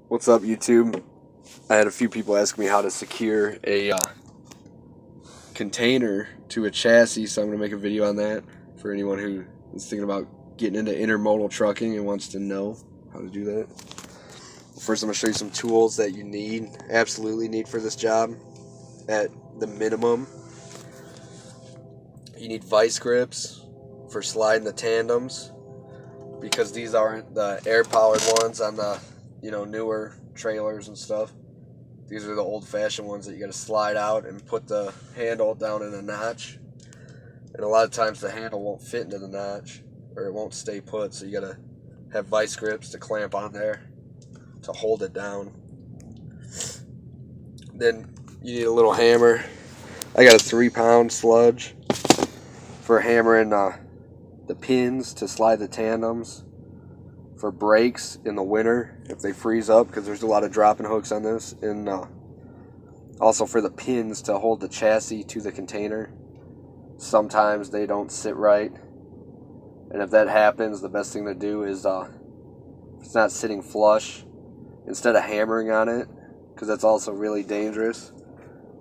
What's up, YouTube? I had a few people ask me how to secure a container to a chassis, so I'm going to make a video on that for anyone who is thinking about getting into intermodal trucking and wants to know how to do that. First, I'm going to show you some tools that you absolutely need for this job at the minimum. You need vice grips for sliding the tandems, because these aren't the air-powered ones on the newer trailers and stuff. These are the old-fashioned ones that you got to slide out and put the handle down in a notch. And a lot of times the handle won't fit into the notch, or it won't stay put, so you got to have vice grips to clamp on there to hold it down. Then you need a little hammer. I got a 3-pound sludge for hammering the pins to slide the tandems, for brakes in the winter if they freeze up, because there's a lot of dropping hooks on this, and also for the pins to hold the chassis to the container. Sometimes they don't sit right, and if that happens, the best thing to do is if it's not sitting flush, instead of hammering on it, because that's also really dangerous,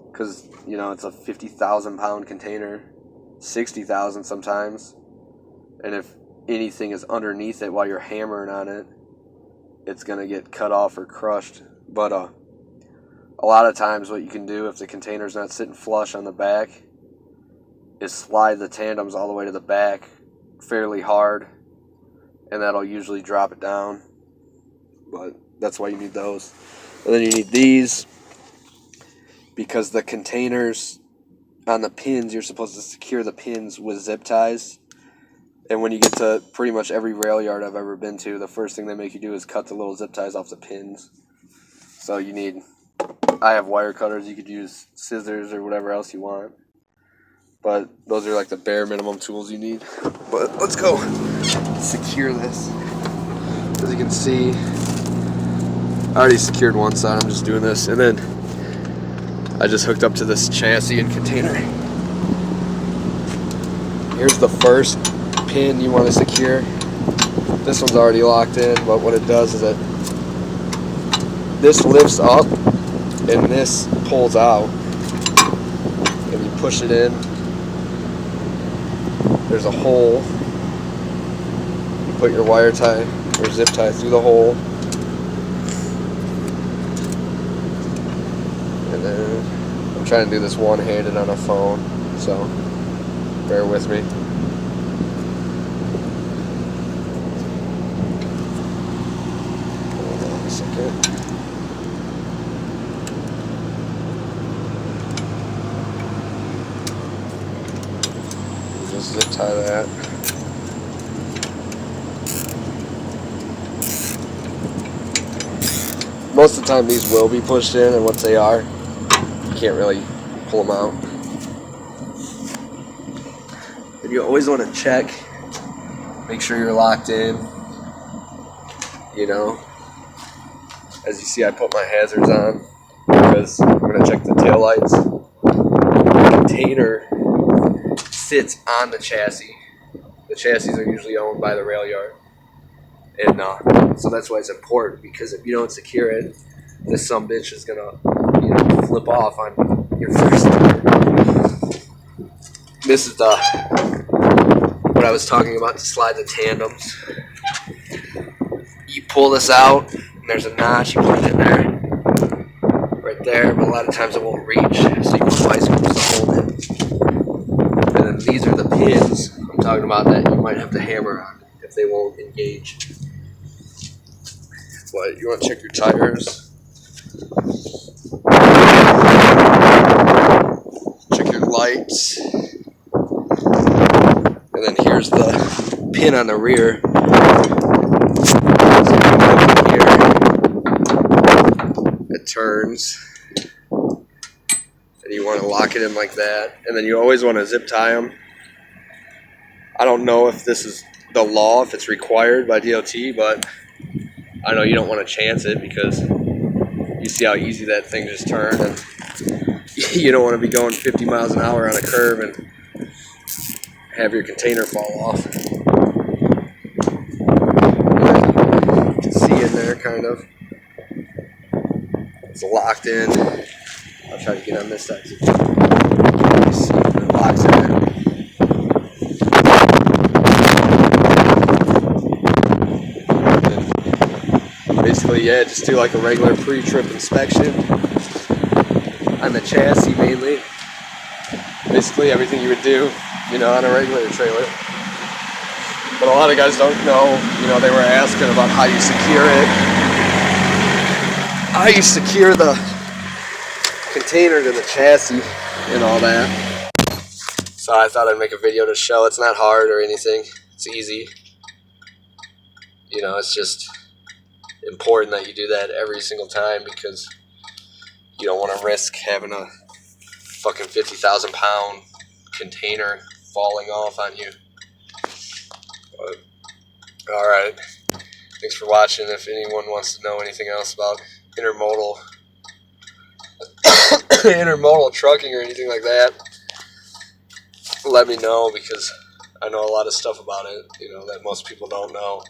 because it's a 50,000 pound container, 60,000 sometimes, and if anything is underneath it while you're hammering on it, it's going to get cut off or crushed. But a lot of times what you can do if the container's not sitting flush on the back is slide the tandems all the way to the back fairly hard, and that'll usually drop it down. But that's why you need those. And then you need these, because the containers on the pins, you're supposed to secure the pins with zip ties. And when you get to pretty much every rail yard I've ever been to, the first thing they make you do is cut the little zip ties off the pins. So I have wire cutters, you could use scissors or whatever else you want. But those are like the bare minimum tools you need. But let's go secure this. As you can see, I already secured one side, I'm just doing this. And then I just hooked up to this chassis and container. Here's the first pin you want to secure. This one's already locked in, but what it does is that this lifts up and this pulls out, and you push it in. There's a hole. You put your wire tie or zip tie through the hole, and then I'm trying to do this one-handed on a phone, so bear with me. Just zip tie that. Most of the time these will be pushed in, and once they are, you can't really pull them out. And you always want to check, make sure you're locked in. As you see, I put my hazards on because I'm going to check the tail lights. The container sits on the chassis. The chassis are usually owned by the rail yard. And so that's why it's important, because if you don't secure it, this sumbitch is going to flip off on your first turn. This is what I was talking about to slide the tandems. You pull this out, and there's a notch, you put it in there, right there, but a lot of times it won't reach, so you put vice grips to hold it. And then these are the pins I'm talking about that you might have to hammer on if they won't engage. But you want to check your tires, check your lights, and then here's the pin on the rear. It turns, and you want to lock it in like that, and then you always want to zip tie them. I don't know if this is the law, if it's required by DOT, but I know you don't want to chance it, because you see how easy that thing just turned, and you don't want to be going 50 miles an hour on a curve and have your container fall off. You can see in there kind of. It's locked in. I'll try to get on this side. See if it locks in there. Basically, yeah, just do like a regular pre-trip inspection on the chassis mainly. Basically everything you would do, you know, on a regular trailer. But a lot of guys don't know, you know, they were asking about how you secure it. How you secure the container to the chassis and all that. So I thought I'd make a video to show it's not hard or anything. It's easy. You know, it's just important that you do that every single time because you don't want to risk having a fucking 50,000 pound container falling off on you. But, all right. Thanks for watching. If anyone wants to know anything else about intermodal trucking or anything like that, let me know because I know a lot of stuff about it, you know, that most people don't know.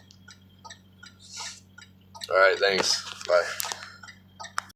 All right, thanks. Bye.